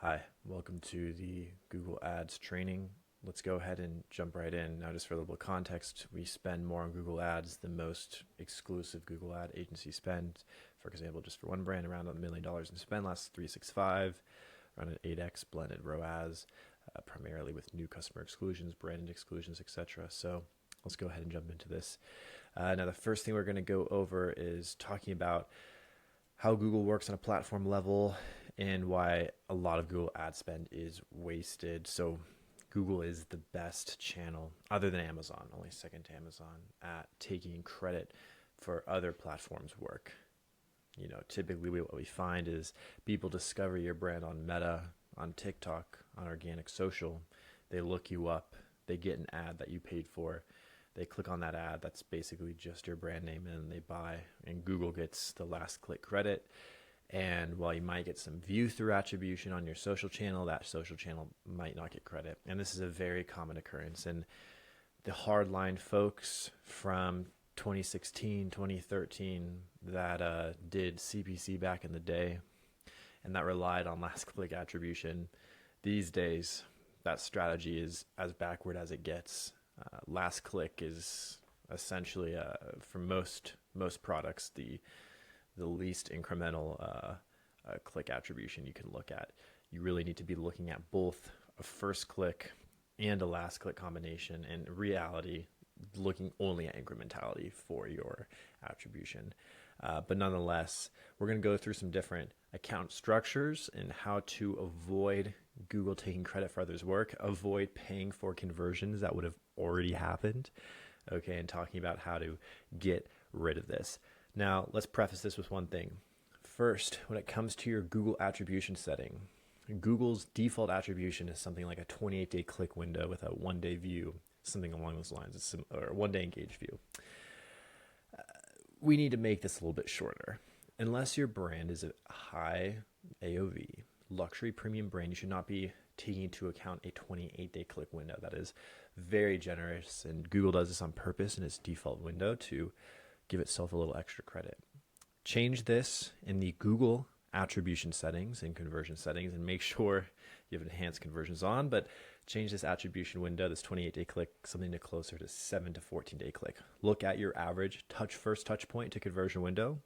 Hi, welcome to the Google Ads training. Let's go ahead and jump right in. Now, just for a little context, we spend more on Google Ads than most exclusive Google Ad agencies spend. For example, just for one brand, around $1 million in spend last 365, around an 8x blended ROAS, primarily with new customer exclusions, branded exclusions, etc. So let's go ahead and jump into this. Now, the first thing we're going to go over is talking about how Google works on a platform level and why a lot of Google ad spend is wasted. So Google is the best channel other than Amazon, only second to Amazon, at taking credit for other platforms' work. Typically what we find is people discover your brand on Meta, on TikTok, on organic social. They look you up, they get an ad that you paid for. They click on that ad, that's basically just your brand name, and they buy, and Google gets the last click credit. And while you might get some view through attribution on your social channel, that social channel might not get credit. And this is a very common occurrence. And the hardline folks from 2016, 2013 that did CPC back in the day and that relied on last click attribution, these days, that strategy is as backward as it gets. Last click is essentially, for most products, the least incremental click attribution you can look at. You really need to be looking at both a first click and a last click combination, and in reality, looking only at incrementality for your attribution. But nonetheless, we're going to go through some different account structures and how to avoid Google taking credit for others' work, avoid paying for conversions that would have already happened, okay, and talking about how to get rid of this. Now, let's preface this with one thing. First, when it comes to your Google attribution setting, Google's default attribution is something like a 28-day click window with a one-day view, something along those lines, or one-day engaged view. We need to make this a little bit shorter. Unless your brand is a high AOV, luxury premium brand, you should not be taking into account a 28-day click window. That is very generous, and Google does this on purpose in its default window to give itself a little extra credit. Change this in the Google attribution settings and conversion settings and make sure you have enhanced conversions on, but change this attribution window, this 28-day click, something to closer to 7 to 14-day click. Look at your average first touch point to conversion window.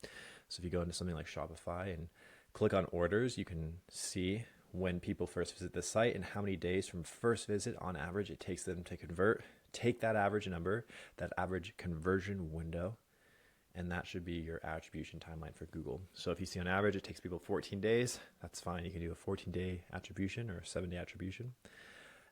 So if you go into something like Shopify and click on orders, you can see when people first visit the site and how many days from first visit on average it takes them to convert. Take that average number, that average conversion window, and that should be your attribution timeline for Google. So if you see on average it takes people 14 days, that's fine. You can do a 14-day attribution or a 7-day attribution.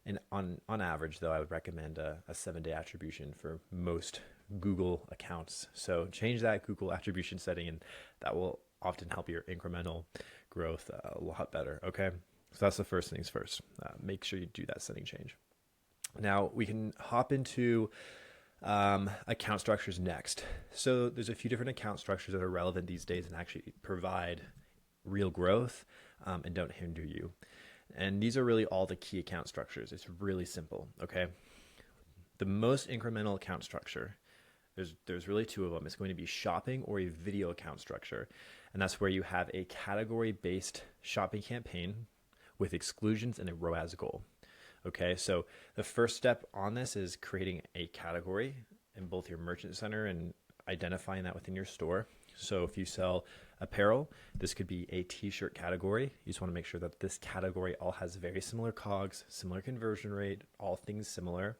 And on average, though, I would recommend a 7-day attribution for most Google accounts. So change that Google attribution setting, and that will often help your incremental growth a lot better, okay? So that's the first things first. Make sure you do that setting change. Now, we can hop into account structures next. So there's a few different account structures that are relevant these days and actually provide real growth and don't hinder you. And these are really all the key account structures. It's really simple, okay? The most incremental account structure, there's really two of them. It's going to be shopping or a video account structure. And that's where you have a category-based shopping campaign with exclusions and a ROAS goal. Okay, so the first step on this is creating a category in both your merchant center and identifying that within your store. So if you sell apparel, this could be a t-shirt category. You just want to make sure that this category all has very similar COGS, similar conversion rate, all things similar.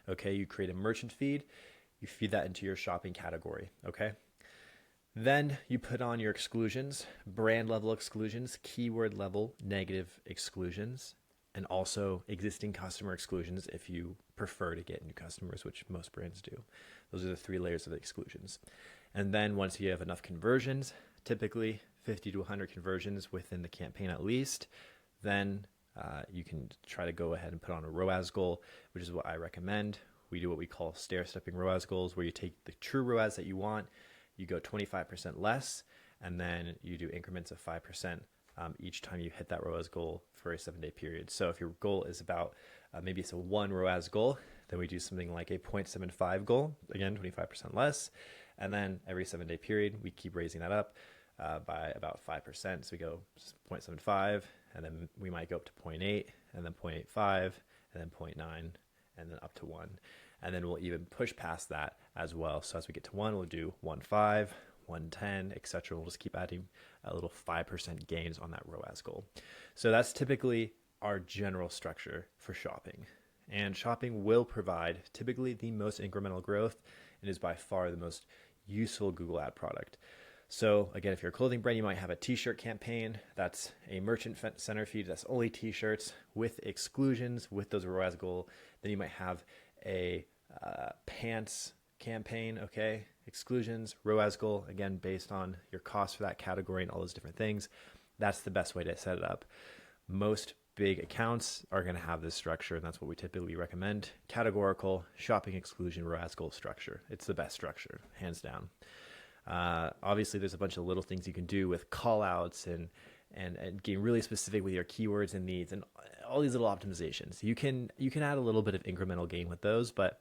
Okay, you create a merchant feed, you feed that into your shopping category, okay? Then you put on your exclusions, brand level exclusions, keyword level negative exclusions, and also existing customer exclusions if you prefer to get new customers, which most brands do. Those are the 3 layers of the exclusions. And then once you have enough conversions, typically 50 to 100 conversions within the campaign at least, then you can try to go ahead and put on a ROAS goal, which is what I recommend. We do what we call stair-stepping ROAS goals, where you take the true ROAS that you want, you go 25% less, and then you do increments of 5% each time you hit that ROAS goal for a 7-day period. So if your goal is about, maybe it's a 1 ROAS goal, then we do something like a 0.75 goal, again, 25% less. And then every 7-day period, we keep raising that up by about 5%. So we go 0.75, and then we might go up to 0.8, and then 0.85, and then 0.9, and then up to 1. And then we'll even push past that as well. So as we get to 1, we'll do 1.5, 110, etc. We'll just keep adding a little 5% gains on that ROAS goal. So that's typically our general structure for shopping. And shopping will provide typically the most incremental growth and is by far the most useful Google ad product. So again, if you're a clothing brand, you might have a t-shirt campaign. That's a merchant center feed. That's only t-shirts with exclusions with those ROAS goal. Then you might have a pants campaign, okay? Exclusions, ROAS goal, again, based on your cost for that category and all those different things. That's the best way to set it up. Most big accounts are going to have this structure, and that's what we typically recommend. Categorical, shopping exclusion, ROAS goal structure. It's the best structure, hands down. Obviously, there's a bunch of little things you can do with call outs and getting really specific with your keywords and needs and all these little optimizations. You can add a little bit of incremental gain with those, but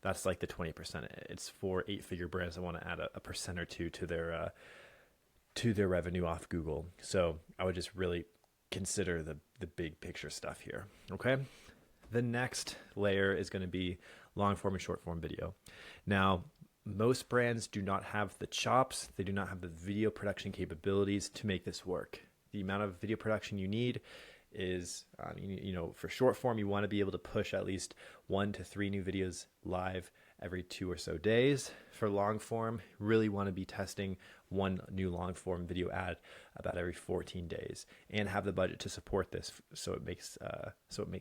that's like the 20%. It's for 8-figure brands that want to add a percent or two to their revenue off Google. So I would just really consider the big picture stuff here. Okay. The next layer is going to be long form and short form video. Now, most brands do not have the chops. They do not have the video production capabilities to make this work. The amount of video production you need is, for short form, you want to be able to push at least 1 to 3 new videos live every 2 or so days. For long form, really want to be testing 1 new long form video ad about every 14 days and have the budget to support this so it makes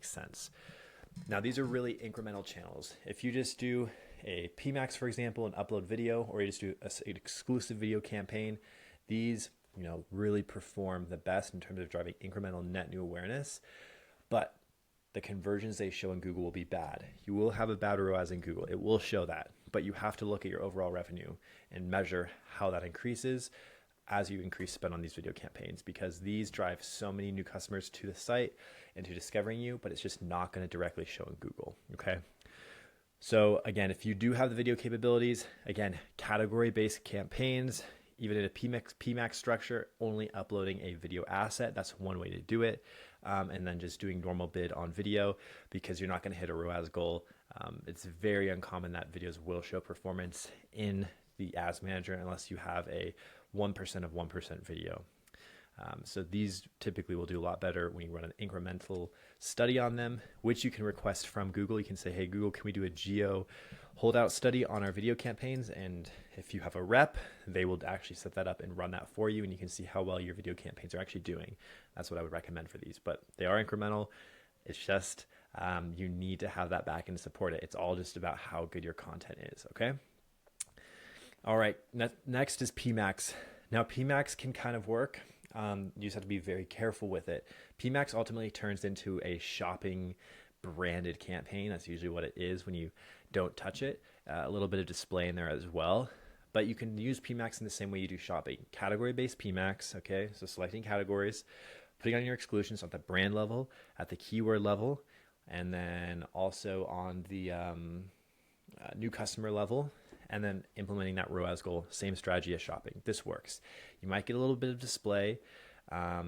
sense. Now, these are really incremental channels. If you just do a PMax, for example, and upload video, or you just do an exclusive video campaign, these really perform the best in terms of driving incremental net new awareness, but the conversions they show in Google will be bad. You will have a bad ROAS in Google. It will show that, but you have to look at your overall revenue and measure how that increases as you increase spend on these video campaigns, because these drive so many new customers to the site and to discovering you, but it's just not going to directly show in Google. Okay. So again, if you do have the video capabilities, again, category-based campaigns, even in a PMax structure, only uploading a video asset, that's one way to do it. And then just doing normal bid on video, because you're not going to hit a ROAS goal. It's very uncommon that videos will show performance in the ads manager unless you have a 1% of 1% video. So these typically will do a lot better when you run an incremental study on them, which you can request from Google. You can say, hey, Google, can we do a geo holdout study on our video campaigns? And if you have a rep, they will actually set that up and run that for you, and you can see how well your video campaigns are actually doing. That's what I would recommend for these, but they are incremental. It's just you need to have that back end to support it. It's all just about how good your content is, okay? All right, next is PMax. Now, PMax can kind of work. You just have to be very careful with it. PMax ultimately turns into a shopping branded campaign. That's usually what it is when you don't touch it. A little bit of display in there as well. But you can use PMax in the same way you do shopping. Category-based PMax, okay? So selecting categories, putting on your exclusions at the brand level, at the keyword level, and then also on the new customer level, and then implementing that ROAS goal. Same strategy as shopping. This works. You might get a little bit of display. I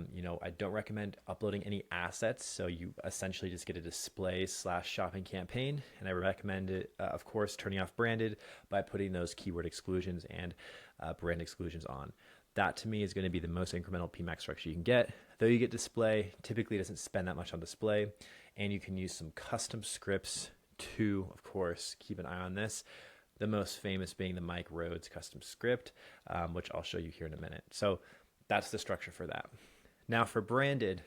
don't recommend uploading any assets, so you essentially just get a display/shopping campaign. And I recommend it, of course, turning off branded by putting those keyword exclusions and brand exclusions on. That to me is going to be the most incremental PMax structure you can get. Though you get display, typically it doesn't spend that much on display, and you can use some custom scripts to, of course, keep an eye on this. The most famous being the Mike Rhodes custom script, which I'll show you here in a minute. So that's the structure for that. Now for branded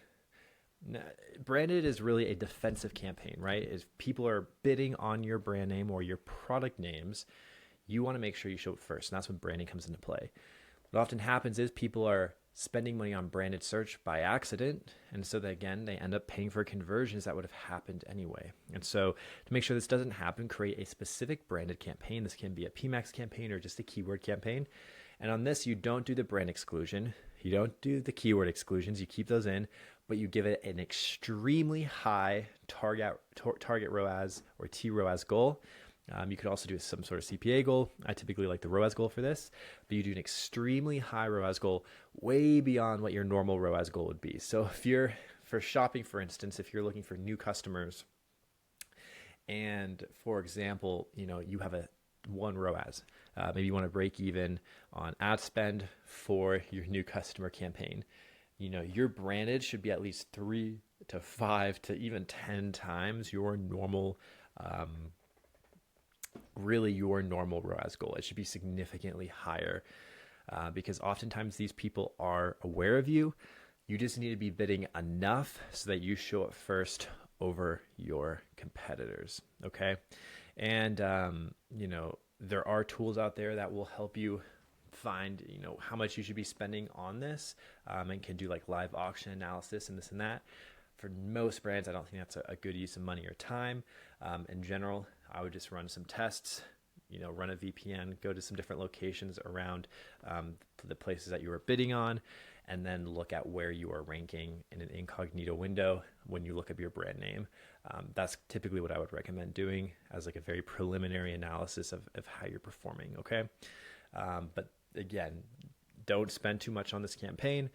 is really a defensive campaign, right? If people are bidding on your brand name or your product names, you want to make sure you show it first. And that's when branding comes into play. What often happens is people are spending money on branded search by accident. And so they end up paying for conversions that would have happened anyway. And so to make sure this doesn't happen, create a specific branded campaign. This can be a PMax campaign or just a keyword campaign. And on this, you don't do the brand exclusion. You don't do the keyword exclusions. You keep those in, but you give it an extremely high target ROAS or TROAS goal. You could also do some sort of CPA goal. I typically like the ROAS goal for this, but you do an extremely high ROAS goal way beyond what your normal ROAS goal would be. So if you're for shopping, for instance, if you're looking for new customers, and for example, you have a one ROAS, maybe you want to break even on ad spend for your new customer campaign. Your branded should be at least 3 to 5 to even 10 times your normal, really your normal ROAS goal. It should be significantly higher, because oftentimes these people are aware of you. You just need to be bidding enough so that you show up first over your competitors. Okay. And, there are tools out there that will help you find, how much you should be spending on this, and can do like live auction analysis and this and that. For most brands, I don't think that's a good use of money or time. In general, I would just run some tests, run a VPN, go to some different locations around the places that you are bidding on, and then look at where you are ranking in an incognito window when you look up your brand name. That's typically what I would recommend doing as like a very preliminary analysis of how you're performing. Okay. But again, don't spend too much on this campaign.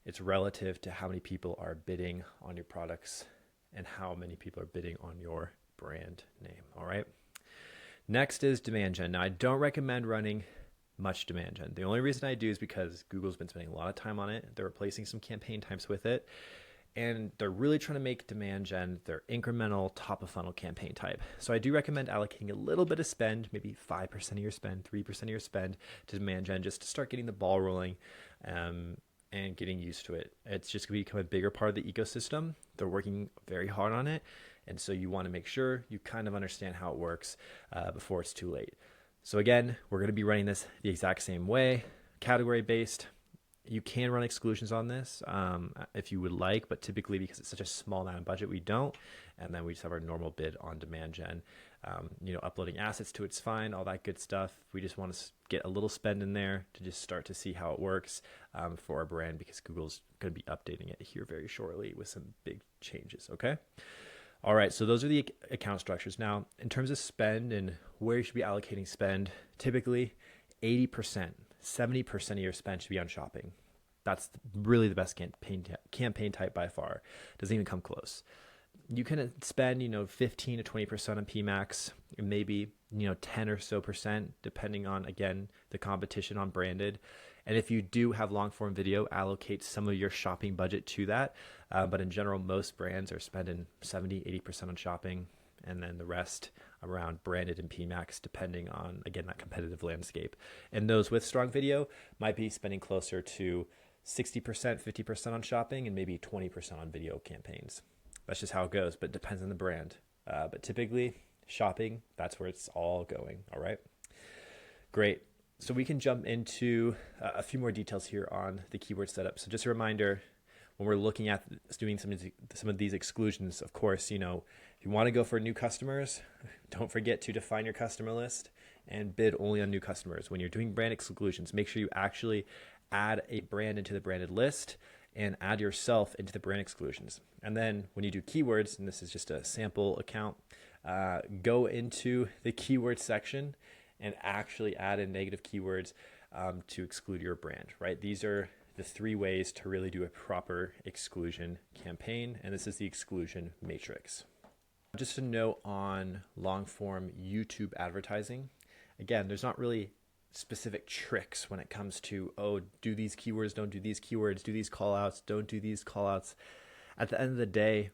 It's relative to how many people are bidding on your products and how many people are bidding on your brand name. All right. Next is demand gen. Now, I don't recommend running much demand gen. The only reason I do is because Google's been spending a lot of time on it. They're replacing some campaign types with it, and they're really trying to make demand gen their incremental top of funnel campaign type. So I do recommend allocating a little bit of spend, maybe 5% of your spend, 3% of your spend to demand gen, just to start getting the ball rolling, and getting used to it. It's just going to become a bigger part of the ecosystem. They're working very hard on it. And so you want to make sure you kind of understand how it works before it's too late. So again, we're going to be running this the exact same way, category based. You can run exclusions on this if you would like, but typically because it's such a small amount of budget, we don't. And then we just have our normal bid on demand gen. Uploading assets to it's fine, all that good stuff. We just want to get a little spend in there to just start to see how it works for our brand, because Google's going to be updating it here very shortly with some big changes. Okay. All right, so those are the account structures. Now, in terms of spend and where you should be allocating spend, typically 80%, 70% of your spend should be on shopping. That's really the best campaign type by far. Doesn't even come close. You can spend, 15 to 20% on PMax, maybe, 10 or so percent, depending on, again, the competition on branded. And if you do have long form video, allocate some of your shopping budget to that. But in general, most brands are spending 70, 80% on shopping, and then the rest around branded and PMax, depending on, again, that competitive landscape. And those with strong video might be spending closer to 60%, 50% on shopping, and maybe 20% on video campaigns. That's just how it goes, but it depends on the brand. But typically, shopping, that's where it's all going. All right. Great. So we can jump into a few more details here on the keyword setup. So just a reminder, when we're looking at doing some of these exclusions, of course, if you want to go for new customers, don't forget to define your customer list and bid only on new customers. When you're doing brand exclusions, make sure you actually add a brand into the branded list and add yourself into the brand exclusions. And then when you do keywords, and this is just a sample account, go into the keyword section and actually add in negative keywords to exclude your brand, right? These are the 3 ways to really do a proper exclusion campaign, and this is the exclusion matrix. Just a note on long form YouTube advertising. Again, there's not really specific tricks when it comes to, do these keywords, don't do these keywords, do these call outs, don't do these call outs. At the end of the day,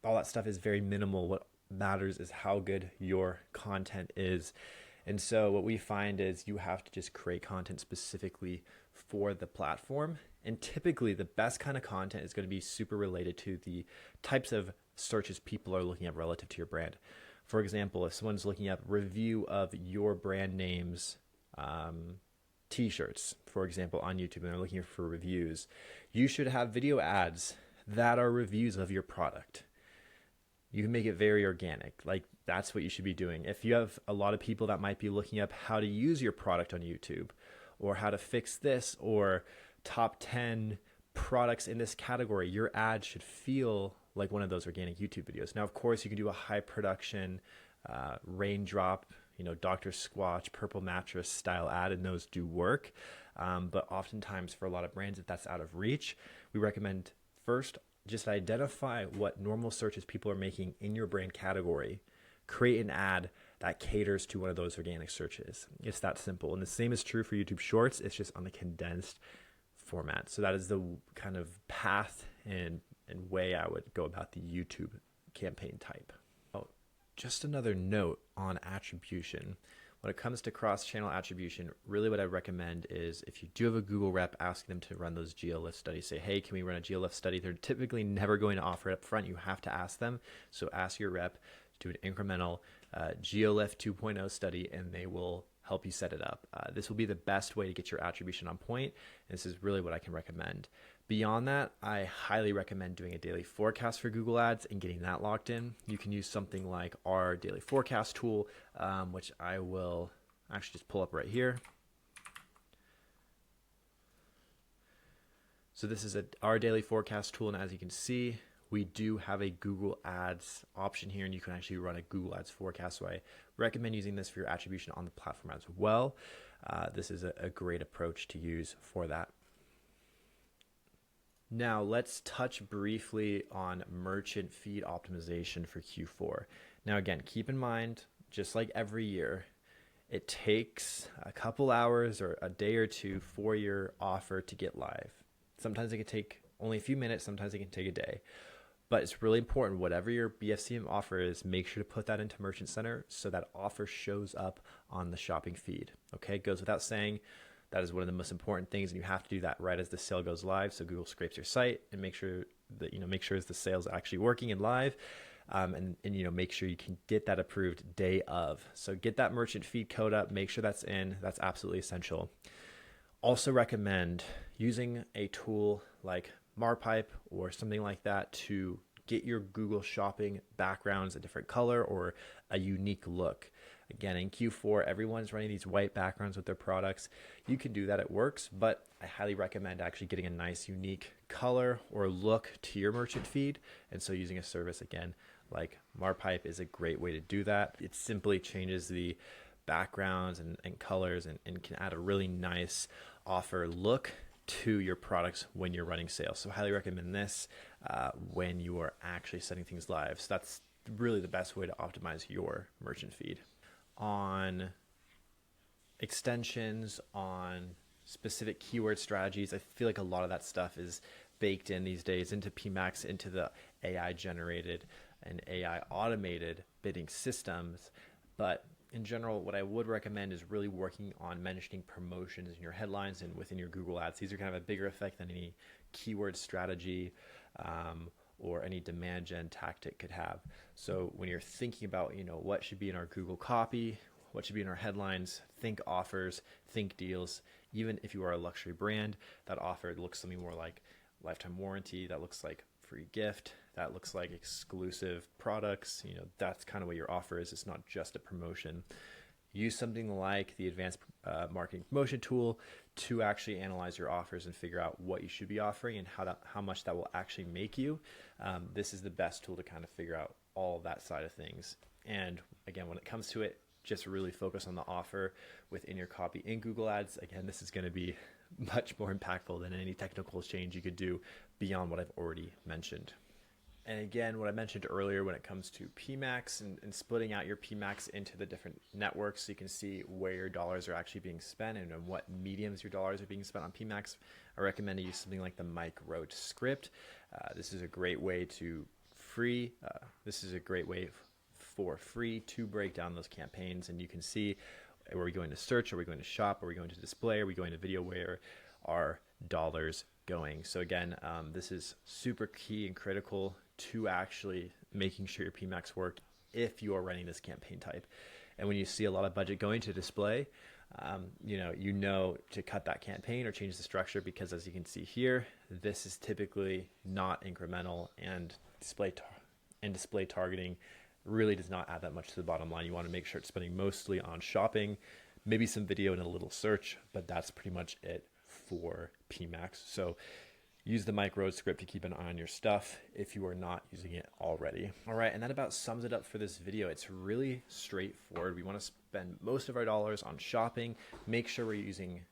all that stuff is very minimal. What matters is how good your content is. And so what we find is you have to just create content specifically for the platform. And typically the best kind of content is going to be super related to the types of searches people are looking at relative to your brand. For example, if someone's looking at review of your brand name's t-shirts, for example, on YouTube, and they're looking for reviews, you should have video ads that are reviews of your product. You can make it very organic. Like, that's what you should be doing. If you have a lot of people that might be looking up how to use your product on YouTube, or how to fix this, or top 10 products in this category, your ad should feel like one of those organic YouTube videos. Now, of course, you can do a high production raindrop, Dr. Squatch, purple mattress style ad, and those do work. But oftentimes for a lot of brands, if that's out of reach, we recommend first Just identify what normal searches people are making in your brand category. Create an ad that caters to one of those organic searches. It's that simple. And the same is true for YouTube Shorts. It's just on the condensed format. So that is the kind of path and way I would go about the YouTube campaign type. Oh, just another note on attribution. When it comes to cross-channel attribution, really what I recommend is if you do have a Google rep, asking them to run those GeoLift studies. Say, hey, can we run a GeoLift study? They're typically never going to offer it up front. You have to ask them. So ask your rep to do an incremental GeoLift 2.0 study, and they will help you set it up. This will be the best way to get your attribution on point. And this is really what I can recommend. Beyond that, I highly recommend doing a daily forecast for Google Ads and getting that locked in. You can use something like our daily forecast tool, which I will actually just pull up right here. So this is our daily forecast tool, and as you can see, we do have a Google Ads option here, and you can actually run a Google Ads forecast. So I recommend using this for your attribution on the platform as well. This is a great approach to use for that. Now let's touch briefly on merchant feed optimization for Q4. Now again, keep in mind, just like every year, it takes a couple hours or a day or two for your offer to get live. Sometimes it can take only a few minutes, sometimes it can take a day. But it's really important, whatever your BFCM offer is, make sure to put that into Merchant Center so that offer shows up on the shopping feed. Okay, it goes without saying. That is one of the most important things, and you have to do that right as the sale goes live. So Google scrapes your site and make sure that the sale's actually working and live, and make sure you can get that approved day of. So get that merchant feed code up, make sure that's in. That's absolutely essential. Also recommend using a tool like Marpipe or something like that to get your Google shopping backgrounds a different color or a unique look. Again, in Q4, everyone's running these white backgrounds with their products. You can do that, it works, but I highly recommend actually getting a nice unique color or look to your merchant feed. And so using a service again like Marpipe is a great way to do that. It simply changes the backgrounds and colors and can add a really nice offer look to your products when you're running sales. So highly recommend this when you are actually setting things live. So that's really the best way to optimize your merchant feed. On extensions, on specific keyword strategies, I feel like a lot of that stuff is baked in these days into PMax, into the AI generated and AI automated bidding systems. But in general, what I would recommend is really working on mentioning promotions in your headlines and within your Google Ads. These are kind of a bigger effect than any keyword strategy or any demand gen tactic could have. So when you're thinking about, what should be in our Google copy, what should be in our headlines, think offers, think deals. Even if you are a luxury brand, that offer looks something more like lifetime warranty, that looks like free gift, that looks like exclusive products. That's kind of what your offer is. It's not just a promotion. Use something like the advanced marketing promotion tool to actually analyze your offers and figure out what you should be offering and how much that will actually make you. This is the best tool to kind of figure out all that side of things. And again, when it comes to it, just really focus on the offer within your copy in Google Ads. Again, this is going to be much more impactful than any technical change you could do beyond what I've already mentioned. And again, what I mentioned earlier when it comes to PMax and splitting out your PMax into the different networks so you can see where your dollars are actually being spent and on what mediums your dollars are being spent on PMax, I recommend to use something like the Mike Roach script. This is a great way for free to break down those campaigns, and you can see, are we going to search, are we going to shop, are we going to display, are we going to video, where are dollars going? So again, this is super key and critical to actually making sure your PMax work if you are running this campaign type. And when you see a lot of budget going to display, you know to cut that campaign or change the structure, because as you can see here, this is typically not incremental, and display targeting really does not add that much to the bottom line. You want to make sure it's spending mostly on shopping, maybe some video and a little search, but that's pretty much it for PMax. So use the Mike Roach script to keep an eye on your stuff if you are not using it already. All right, and that about sums it up for this video. It's really straightforward. We want to spend most of our dollars on shopping. Make sure we're using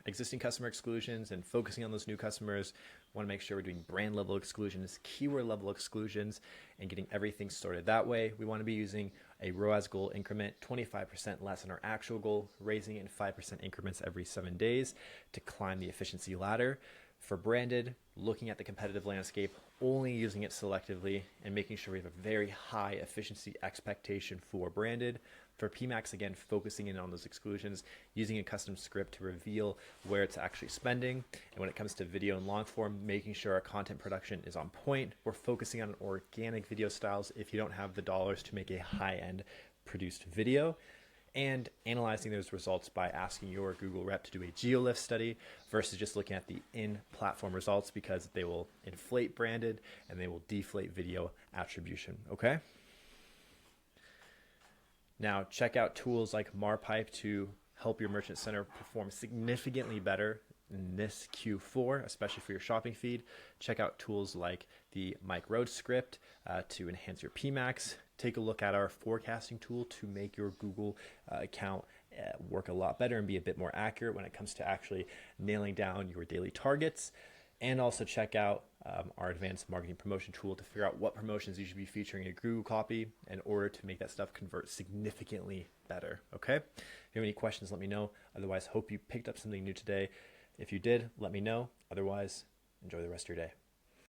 existing customer exclusions and focusing on those new customers. We want to make sure we're doing brand level exclusions, keyword level exclusions, and getting everything sorted that way. We want to be using a ROAS goal increment, 25% less than our actual goal, raising it in 5% increments every 7 days to climb the efficiency ladder. For branded, looking at the competitive landscape, only using it selectively, and making sure we have a very high efficiency expectation for branded. For PMax, again, focusing in on those exclusions, using a custom script to reveal where it's actually spending. And when it comes to video and long form, making sure our content production is on point. We're focusing on organic video styles if you don't have the dollars to make a high-end produced video. And analyzing those results by asking your Google rep to do a geolift study versus just looking at the in-platform results, because they will inflate branded and they will deflate video attribution, okay? Now, check out tools like Marpipe to help your merchant center perform significantly better in this Q4, especially for your shopping feed. Check out tools like the Mike Road script to enhance your PMax. Take a look at our forecasting tool to make your Google account work a lot better and be a bit more accurate when it comes to actually nailing down your daily targets. And also check out our advanced marketing promotion tool to figure out what promotions you should be featuring in your Google copy in order to make that stuff convert significantly better, okay? If you have any questions, let me know. Otherwise, hope you picked up something new today. If you did, let me know. Otherwise, enjoy the rest of your day.